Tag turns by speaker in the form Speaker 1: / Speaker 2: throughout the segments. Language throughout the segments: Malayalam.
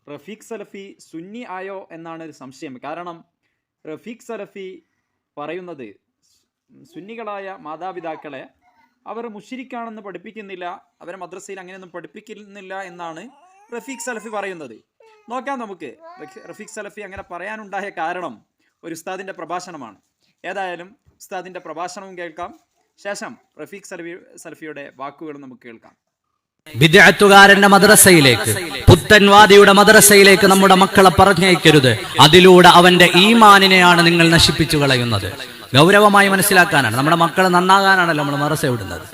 Speaker 1: റഫീഖ് സലഫി സുന്നി ആയോ എന്നാണ് ഒരു സംശയം. കാരണം റഫീഖ് സലഫി പറയുന്നത് സുന്നികളായ മാതാപിതാക്കളെ അവർ മുശ്രിക്കാണെന്ന് പഠിപ്പിക്കുന്നില്ല, അവരെ മദ്രസയിൽ അങ്ങനെയൊന്നും പഠിപ്പിക്കുന്നില്ല എന്നാണ് റഫീഖ് സലഫി പറയുന്നത്. നോക്കാം നമുക്ക് റഫീഖ് സലഫി അങ്ങനെ പറയാനുണ്ടായ കാരണം ഒരു ഉസ്താദിൻ്റെ പ്രഭാഷണമാണ്. ഏതായാലും ഉസ്താദിൻ്റെ പ്രഭാഷണവും കേൾക്കാം, ശേഷം റഫീഖ് സലഫിയുടെ വാക്കുകളും നമുക്ക് കേൾക്കാം.
Speaker 2: ബിദ്അത്തുകാരന്റെ മദ്രസയിലേക്ക്, പുത്തൻവാദിയുടെ മദ്രസയിലേക്ക് നമ്മുടെ മക്കളെ പറഞ്ഞയക്കരുത്. അതിലൂടെ അവന്റെ ഈമാനിനെയാണ് നിങ്ങൾ നശിപ്പിച്ചു കളയുന്നത്. ഗൗരവമായി മനസ്സിലാക്കാനാണ്, നമ്മുടെ മക്കൾ നന്നാകാനാണല്ലോ നമ്മൾ മദ്രസ വിടുന്നത്.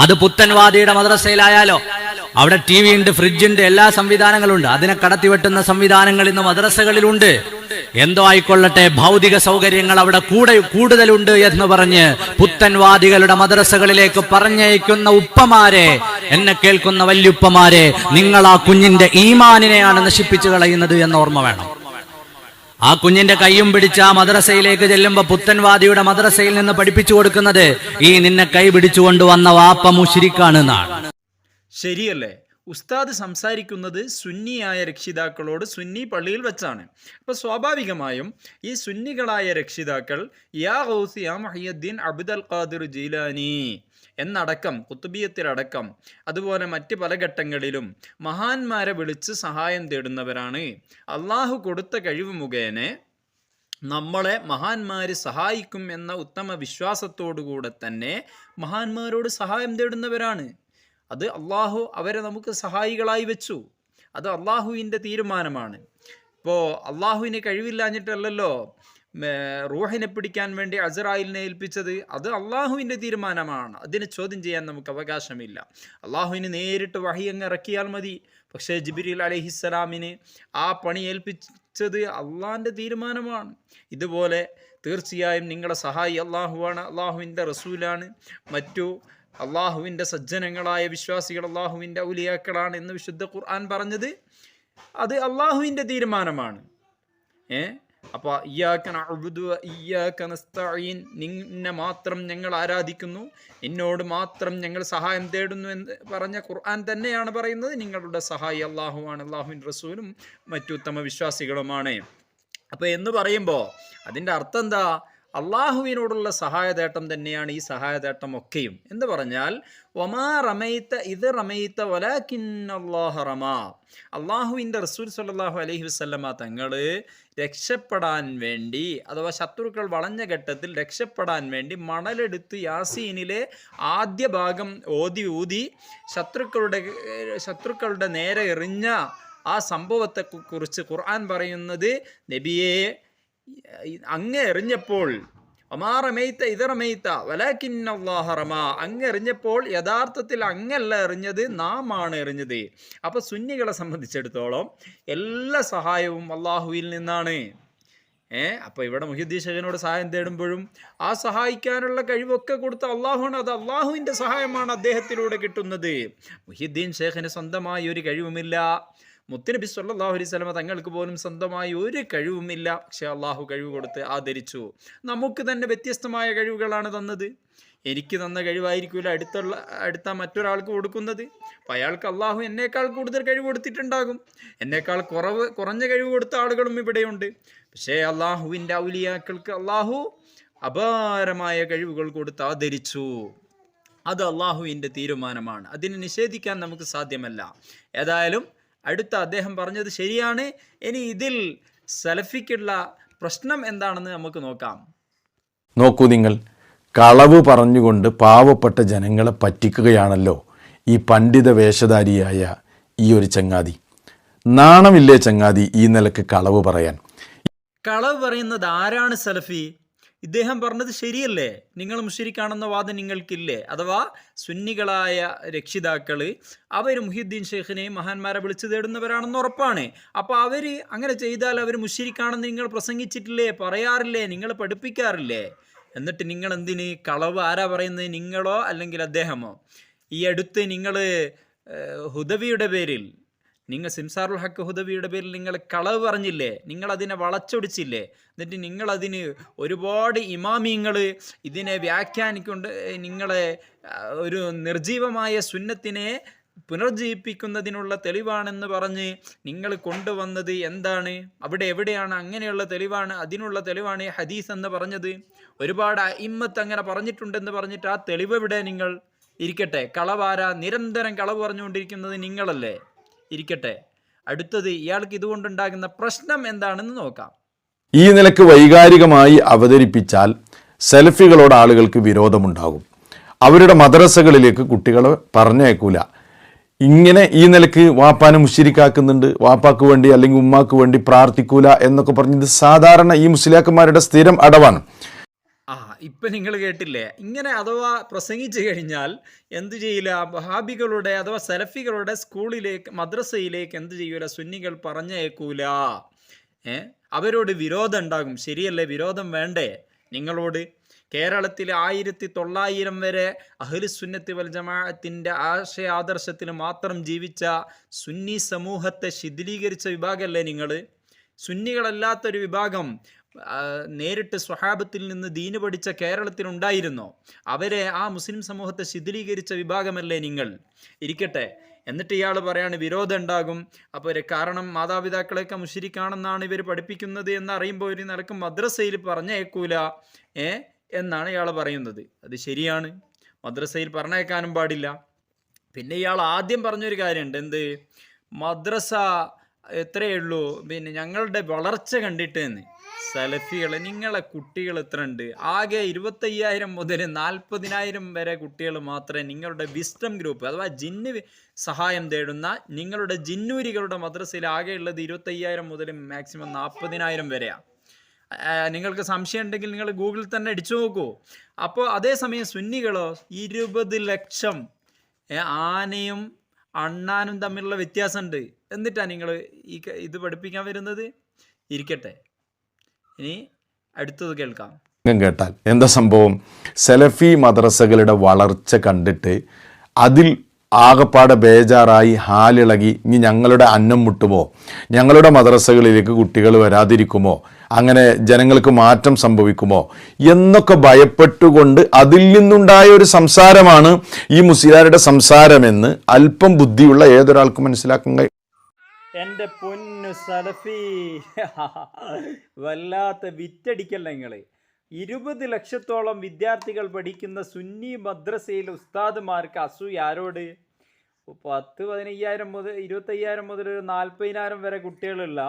Speaker 2: അത് പുത്തൻവാദിയുടെ മദ്രസയിലായാലോ, അവിടെ TV ഉണ്ട്, ഫ്രിഡ്ജ് ഉണ്ട്, എല്ലാ സംവിധാനങ്ങളും ഉണ്ട്. അതിനെ കടത്തിവെട്ടുന്ന സംവിധാനങ്ങൾ ഇന്ന് മദ്രസകളിലുണ്ട്. എന്തോ ആയിക്കൊള്ളട്ടെ, ഭൗതിക സൗകര്യങ്ങൾ അവിടെ കൂടുതലുണ്ട് എന്ന് പറഞ്ഞ് പുത്തൻവാദികളുടെ മദ്രസകളിലേക്ക് പറഞ്ഞയക്കുന്ന ഉപ്പമാരെ, എന്നെ കേൾക്കുന്ന വല്യുപ്പമാരെ, നിങ്ങൾ ആ കുഞ്ഞിന്റെ ഈമാനിനെയാണ് നശിപ്പിച്ചു കളയുന്നത് എന്ന് ഓർമ്മ വേണം. ആ കുഞ്ഞിന്റെ കൈയും പിടിച്ച് ആ മദ്രസയിലേക്ക് ചെല്ലുമ്പോ പുത്തൻവാദിയുടെ മദ്രസയിൽ നിന്ന് പഠിപ്പിച്ചു കൊടുക്കുന്നത് ഈ നിന്നെ കൈ പിടിച്ചുകൊണ്ടുവന്ന വാപ്പ മുശ്രിക്കാണ് എന്നാണ്.
Speaker 1: ശരിയല്ലേ? ഉസ്താദ് സംസാരിക്കുന്നത് സുന്നിയായ രക്ഷിതാക്കളോട് സുന്നി പള്ളിയിൽ വെച്ചാണ്. അപ്പോൾ സ്വാഭാവികമായും ഈ സുന്നികളായ രക്ഷിതാക്കൾ യാ ഗൗസ് യാ മുഹയ്യദ്ദീൻ അബ്ദുൽ ഖാദിർ ജീലാനി എന്നടക്കം കുത്തുബിയത്തിലടക്കം അതുപോലെ മറ്റ് പല ഘട്ടങ്ങളിലും മഹാന്മാരെ വിളിച്ച് സഹായം തേടുന്നവരാണ്. അള്ളാഹു കൊടുത്ത കഴിവ് മുഖേന നമ്മളെ മഹാന്മാർ സഹായിക്കും എന്ന ഉത്തമ വിശ്വാസത്തോടുകൂടെ തന്നെ മഹാന്മാരോട് സഹായം തേടുന്നവരാണ്. അത് അള്ളാഹു അവരെ നമുക്ക് സഹായികളായി വെച്ചു. അത് അള്ളാഹുവിൻ്റെ തീരുമാനമാണ്. ഇപ്പോൾ അള്ളാഹുവിന് കഴിവില്ലാഞ്ഞിട്ടല്ലല്ലോ റൂഹിനെ പിടിക്കാൻ വേണ്ടി അസ്റായിലിനെ ഏൽപ്പിച്ചത്. അത് അള്ളാഹുവിൻ്റെ തീരുമാനമാണ്. അതിനെ ചോദ്യം ചെയ്യാൻ നമുക്ക് അവകാശമില്ല. അള്ളാഹുവിന് നേരിട്ട് വഹി അങ്ങ് ഇറക്കിയാൽ മതി. പക്ഷേ ജിബ്രീൽ അലൈഹിസ്സലാമിന് ആ പണി ഏൽപ്പിച്ചത് അള്ളാഹിൻ്റെ തീരുമാനമാണ്. ഇതുപോലെ തീർച്ചയായും നിങ്ങളെ സഹായി അള്ളാഹുവാണ്, അള്ളാഹുവിൻ്റെ റസൂലാണ്, മറ്റു അള്ളാഹുവിൻ്റെ സജ്ജനങ്ങളായ വിശ്വാസികൾ അള്ളാഹുവിൻ്റെ ഔലിയാക്കളാണ് എന്ന് വിശുദ്ധ ഖുർആൻ പറഞ്ഞത് അത് അള്ളാഹുവിൻ്റെ തീരുമാനമാണ്. അപ്പോൾ ഇയ്യാക നഅ്ബുദു വ ഇയ്യാക നസ്തഈൻ, നിന്നെ മാത്രം ഞങ്ങൾ ആരാധിക്കുന്നു, നിന്നോട് മാത്രം ഞങ്ങൾ സഹായം തേടുന്നു എന്ന് പറഞ്ഞ ഖുർആൻ തന്നെയാണ് പറയുന്നത് നിങ്ങളുടെ സഹായി അള്ളാഹുവാണ്, അള്ളാഹുവിൻ്റെ റസൂലും മറ്റു ഉത്തമ വിശ്വാസികളുമാണ്. അപ്പോൾ എന്ന് പറയുമ്പോൾ അതിൻ്റെ അർത്ഥം എന്താ? അള്ളാഹുവിനോടുള്ള സഹായതേട്ടം തന്നെയാണ് ഈ സഹായതേട്ടം ഒക്കെയും. എന്ന് പറഞ്ഞാൽ വമാ റമൈത ഇത് റമൈത വലാകിന്നല്ലാഹ റമാ, അള്ളാഹുവിൻ്റെ റസൂൽ സല്ലല്ലാഹു അലൈഹി വസല്ലമ തങ്ങൾ രക്ഷപ്പെടാൻ വേണ്ടി, അഥവാ ശത്രുക്കൾ വളഞ്ഞ ഘട്ടത്തിൽ രക്ഷപ്പെടാൻ വേണ്ടി മണലെടുത്ത് യാസീനിലെ ആദ്യ ഭാഗം ഊതി ശത്രുക്കളുടെ നേരെ എറിഞ്ഞ ആ സംഭവത്തെക്കുറിച്ച് ഖുർആൻ പറയുന്നത്, നബിയെ അങ്ങ് എറിഞ്ഞപ്പോൾ അങ്ങ് എറിഞ്ഞപ്പോൾ യഥാർത്ഥത്തിൽ അങ്ങല്ല എറിഞ്ഞത്, നാം ആണ് എറിഞ്ഞത്. അപ്പൊ സുന്നികളെ സംബന്ധിച്ചിടത്തോളം എല്ലാ സഹായവും അള്ളാഹുവിൽ നിന്നാണ്. അപ്പൊ ഇവിടെ മുഹ്യിദ്ദീൻ ഷേഖിനോട് സഹായം തേടുമ്പോഴും ആ സഹായിക്കാനുള്ള കഴിവൊക്കെ കൊടുത്ത അള്ളാഹുവാണ്. അത് അള്ളാഹുവിൻ്റെ സഹായമാണ് അദ്ദേഹത്തിലൂടെ കിട്ടുന്നത്. മുഹ്യിദ്ദീൻ ഷേഖിന് സ്വന്തമായി ഒരു കഴിവുമില്ല. മുത്തുനബി സല്ലല്ലാഹു അലൈഹി വസല്ലമ തങ്ങൾക്ക് പോലും സ്വന്തമായി ഒരു കഴിവുമില്ല. പക്ഷെ അള്ളാഹു കഴിവ് കൊടുത്ത് ആദരിച്ചു. നമുക്ക് തന്നെ വ്യത്യസ്തമായ കഴിവുകളാണ് തന്നത്. എനിക്ക് തന്ന കഴിവായിരിക്കില്ല അടുത്ത മറ്റൊരാൾക്ക് കൊടുക്കുന്നത്. അപ്പം അയാൾക്ക് അള്ളാഹു എന്നേക്കാൾ കൂടുതൽ കഴിവ് കൊടുത്തിട്ടുണ്ടാകും. എന്നേക്കാൾ കുറഞ്ഞ കഴിവ് കൊടുത്ത ആളുകളും ഇവിടെയുണ്ട്. പക്ഷേ അള്ളാഹുവിൻ്റെ ഔലിയാക്കൾക്ക് അള്ളാഹു അപാരമായ കഴിവുകൾ കൊടുത്ത് ആദരിച്ചു. അത് അള്ളാഹുവിൻ്റെ തീരുമാനമാണ്. അതിനെ നിഷേധിക്കാൻ നമുക്ക് സാധ്യമല്ല. ഏതായാലും അടുത്ത അദ്ദേഹം പറഞ്ഞത് ശരിയാണ്. ഇനി ഇതിൽ സലഫിക്കുള്ള പ്രശ്നം എന്താണെന്ന് നമുക്ക് നോക്കാം.
Speaker 3: നോക്കൂ നിങ്ങൾ, കളവ് പറഞ്ഞുകൊണ്ട് പാവപ്പെട്ട ജനങ്ങളെ പറ്റിക്കുകയാണല്ലോ ഈ പണ്ഡിത വേഷധാരിയായ ഈ ഒരു ചങ്ങാതി. നാണമില്ലേ ചങ്ങാതി ഈ നിലക്ക് കളവ് പറയാൻ?
Speaker 1: കളവ് പറയുന്നത് ആരാണ് സലഫി? ഇദ്ദേഹം പറഞ്ഞത് ശരിയല്ലേ? നിങ്ങൾ മുശ്രിക്കാണെന്ന വാദം നിങ്ങൾക്കില്ലേ? അഥവാ സുന്നികളായ രക്ഷിതാക്കൾ അവർ മുഹ്യിദ്ദീൻ ഷേഖിനെയും മഹാന്മാരെ വിളിച്ചു തേടുന്നവരാണെന്ന് ഉറപ്പാണ്. അപ്പോൾ അവർ അങ്ങനെ ചെയ്താൽ അവർ മുശ്രിക്കാണെന്ന് നിങ്ങൾ പ്രസംഗിച്ചിട്ടില്ലേ, പറയാറില്ലേ, നിങ്ങൾ പഠിപ്പിക്കാറില്ലേ? എന്നിട്ട് നിങ്ങൾ എന്തിന് കളവ്? ആരാ പറയുന്നത്? നിങ്ങളോ അല്ലെങ്കിൽ അദ്ദേഹമോ? ഈ അടുത്ത് നിങ്ങൾ ഹുദവിയുടെ പേരിൽ, നിങ്ങൾ സിംസാറുൽ ഹക്ക് ഹുദവിയുടെ പേരിൽ നിങ്ങൾ കളവ് പറഞ്ഞില്ലേ, നിങ്ങളതിനെ വളച്ചൊടിച്ചില്ലേ? എന്നിട്ട് നിങ്ങളതിന് ഒരുപാട് ഇമാമിങ്ങൾ ഇതിനെ വ്യാഖ്യാനിക്കൊണ്ട് നിങ്ങളെ ഒരു നിർജീവമായ സുന്നത്തിനെ പുനർജീവിപ്പിക്കുന്നതിനുള്ള തെളിവാണെന്ന് പറഞ്ഞ് നിങ്ങൾ കൊണ്ടുവന്നത് എന്താണ്? അവിടെ എവിടെയാണ് അങ്ങനെയുള്ള തെളിവാണ്, അതിനുള്ള തെളിവാണ് ഈ ഹദീസ് എന്ന് പറഞ്ഞത്? ഒരുപാട് ഇമ്മത്ത് അങ്ങനെ പറഞ്ഞിട്ടുണ്ടെന്ന് പറഞ്ഞിട്ട് ആ തെളിവ് എവിടെ? നിങ്ങൾ ഇരിക്കട്ടെ. കളവാരാ? നിരന്തരം കളവ് പറഞ്ഞുകൊണ്ടിരിക്കുന്നത് നിങ്ങളല്ലേ? ഇരിക്കട്ടെ. അടുത്തത്, ഇയാൾക്ക് ഇതുകൊണ്ടുണ്ടാകുന്ന പ്രശ്നം എന്താണെന്ന് നോക്കാം.
Speaker 3: ഈ നിലക്ക് വൈകാരികമായി അവതരിപ്പിച്ചാൽ സെൽഫികളോട് ആളുകൾക്ക് വിരോധമുണ്ടാകും. അവരുടെ മദ്രസകളിലേക്ക് കുട്ടികളെ പറഞ്ഞയക്കൂല. ഇങ്ങനെ ഈ നിലക്ക് വാപ്പാനെ മുശ്രിക്കാക്കുന്നുണ്ട്, വാപ്പാക്ക് വേണ്ടി അല്ലെങ്കിൽ ഉമ്മാക്ക് വേണ്ടി പ്രാർത്ഥിക്കൂല എന്നൊക്കെ പറഞ്ഞത് സാധാരണ ഈ മുസ്ലിയാക്കന്മാരുടെ സ്ഥിരം അടവാണ്.
Speaker 1: ഇപ്പം നിങ്ങൾ കേട്ടില്ലേ? ഇങ്ങനെ അഥവാ പ്രസംഗിച്ചു കഴിഞ്ഞാൽ എന്ത് ചെയ്യില്ല? വഹാബികളുടെ അഥവാ സലഫികളുടെ സ്കൂളിലേക്ക്, മദ്രസയിലേക്ക് എന്ത് ചെയ്യൂല? സുന്നികൾ പറഞ്ഞയക്കൂല. അവരോട് വിരോധം ഉണ്ടാകും. ശരിയല്ലേ? വിരോധം വേണ്ടേ നിങ്ങളോട്? കേരളത്തിൽ 1900 വരെ അഹ്ലുസുന്നത്തി വൽ ജമാഅത്തിൻ്റെ ആശയാദർശത്തിൽ മാത്രം ജീവിച്ച സുന്നി സമൂഹത്തെ ശിഥിലീകരിച്ച വിഭാഗമല്ലേ നിങ്ങൾ? സുന്നികളല്ലാത്തൊരു വിഭാഗം നേരിട്ട് സ്വഹാബത്തിൽ നിന്ന് ദീന് പഠിച്ച കേരളത്തിലുണ്ടായിരുന്നോ? അവരെ, ആ മുസ്ലിം സമൂഹത്തെ ശിഥിലീകരിച്ച വിഭാഗമല്ലേ നിങ്ങൾ? ഇരിക്കട്ടെ. എന്നിട്ട് ഇയാൾ പറയാണ് വിരോധം ഉണ്ടാകും. അപ്പോൾ കാരണം മാതാപിതാക്കളെയൊക്കെ മുശ്രിക്കാണെന്നാണ് ഇവർ പഠിപ്പിക്കുന്നത് എന്നറിയുമ്പോൾ ഒരു നിലക്ക് മദ്രസയിൽ പറഞ്ഞേക്കൂല എന്നാണ് ഇയാൾ പറയുന്നത്. അത് ശരിയാണ്, മദ്രസയിൽ പറഞ്ഞേക്കാനും പാടില്ല. പിന്നെ ഇയാൾ ആദ്യം പറഞ്ഞൊരു കാര്യമുണ്ട്, എന്ത്? മദ്രസ എത്രയേ ഉള്ളൂ, പിന്നെ ഞങ്ങളുടെ വളർച്ച കണ്ടിട്ട് എന്ന്. സലഫികളെ, നിങ്ങളെ കുട്ടികൾ എത്ര ഉണ്ട്? ആകെ 25,000 മുതൽ 40,000 വരെ കുട്ടികൾ മാത്രമേ നിങ്ങളുടെ വിസ്ഡം ഗ്രൂപ്പ് അഥവാ ജിന്ന് സഹായം തേടുന്ന നിങ്ങളുടെ ജിന്നൂരികളുടെ മദ്രസയിൽ ആകെ ഉള്ളത് 25,000 മുതൽ മാക്സിമം 40,000 വരെയാണ്. നിങ്ങൾക്ക് സംശയം ഉണ്ടെങ്കിൽ നിങ്ങൾ ഗൂഗിളിൽ തന്നെ അടിച്ചു നോക്കൂ. അപ്പോൾ അതേസമയം സുന്നികളോ 20 ലക്ഷം. ആനയും അണ്ണാനും തമ്മിലുള്ള വ്യത്യാസമുണ്ട്. എന്നിട്ടാണ് നിങ്ങൾ ഇത് പഠിപ്പിക്കാൻ വരുന്നത്? ഇരിക്കട്ടെ, ഇനി അടുത്തത് കേൾക്കാം.
Speaker 3: കേട്ടാൽ എന്താ സംഭവം? സലഫി മദ്രസകളുടെ വളർച്ച കണ്ടിട്ട് അതിൽ ആകപ്പാടെ ബേജാറായി ഹാലിളകി, ഇനി ഞങ്ങളുടെ അന്നം മുട്ടുമോ, ഞങ്ങളുടെ മദ്രസകളിലേക്ക് കുട്ടികൾ വരാതിരിക്കുമോ, അങ്ങനെ ജനങ്ങൾക്ക് മാറ്റം സംഭവിക്കുമോ എന്നൊക്കെ ഭയപ്പെട്ടുകൊണ്ട് അതിൽ നിന്നുണ്ടായ ഒരു സംസാരമാണ് ഈ മുസ്ലിയാരുടെ സംസാരമെന്ന് അല്പം ബുദ്ധിയുള്ള ഏതൊരാൾക്കും മനസ്സിലാക്കാൻ കഴിയും.
Speaker 1: എൻ്റെ പൊന്നു സലഫി, വല്ലാത്ത വിറ്റടിക്കല്ല നിങ്ങൾ. 20 ലക്ഷത്തോളം വിദ്യാർത്ഥികൾ പഠിക്കുന്ന സുന്നി മദ്രസയിലെ ഉസ്താദുമാർക്ക് അസൂയ ആരോട്? 10-15,000 മുതൽ 25,000 മുതൽ 40,000 വരെ കുട്ടികളുള്ള,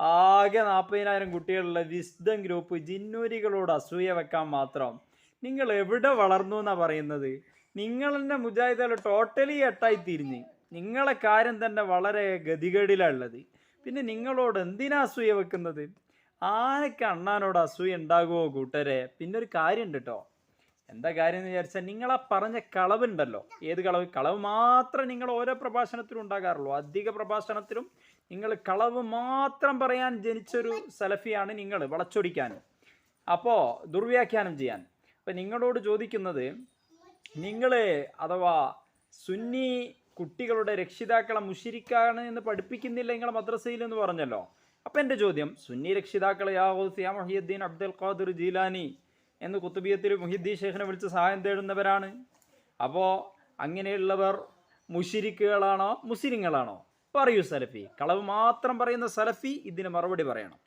Speaker 1: ആകെ 40,000 കുട്ടികളുള്ള വിസ്ഡം ഗ്രൂപ്പ് ജിന്നൂരികളോട് അസൂയ വെക്കാൻ മാത്രം. നിങ്ങൾ എവിടെ വളർന്നു എന്നാണ് പറയുന്നത്? നിങ്ങൾ തന്നെ മുജാഹിദുകൾ ടോട്ടലി എട്ടായി തിരിഞ്ഞ്. നിങ്ങളെ കാര്യം തന്നെ വളരെ ഗതികേടിലുള്ളത്. പിന്നെ നിങ്ങളോട് എന്തിനാ അസൂയ വെക്കുന്നത്? ആരൊക്കെ അണ്ണാനോട് അസൂയ ഉണ്ടാകുമോ കൂട്ടരെ? പിന്നെ ഒരു കാര്യമുണ്ട് കേട്ടോ. എന്താ കാര്യം എന്ന് വിചാരിച്ചാൽ, നിങ്ങളാ പറഞ്ഞ കളവുണ്ടല്ലോ, ഏത് കളവ്? കളവ് മാത്രം നിങ്ങൾ ഓരോ പ്രഭാഷണത്തിലും ഉണ്ടാകാറുള്ളൂ. അധിക പ്രഭാഷണത്തിലും നിങ്ങൾ കളവ് മാത്രം പറയാൻ ജനിച്ചൊരു സലഫിയാണ് നിങ്ങൾ, വളച്ചൊടിക്കാൻ, അപ്പോൾ ദുർവ്യാഖ്യാനം ചെയ്യാൻ. അപ്പം നിങ്ങളോട് ചോദിക്കുന്നത്, നിങ്ങൾ അഥവാ സുന്നി കുട്ടികളുടെ രക്ഷിതാക്കളെ മുശ്രിക്കാണ് എന്ന് പഠിപ്പിക്കുന്നില്ല നിങ്ങളെ മദ്രസയിൽ എന്ന് പറഞ്ഞല്ലോ. അപ്പം എൻ്റെ ചോദ്യം, സുന്നി രക്ഷിതാക്കളെ യാ ഗൗസ് യാ മുഹിയുദ്ദീൻ അബ്ദുൽ ഖാദിർ ജീലാനി എന്ന് കുത്തുബിയത്തിൽ മുഹിയുദ്ദീൻ ശേഖനെ വിളിച്ച് സഹായം തേടുന്നവരാണ്. അപ്പോൾ അങ്ങനെയുള്ളവർ മുശ്രിക്കുകളാണോ മുസ്ലിങ്ങളാണോ? പറയൂ സലഫി. കളവ് മാത്രം പറയുന്ന സലഫി ഇതിന് മറുപടി പറയണം.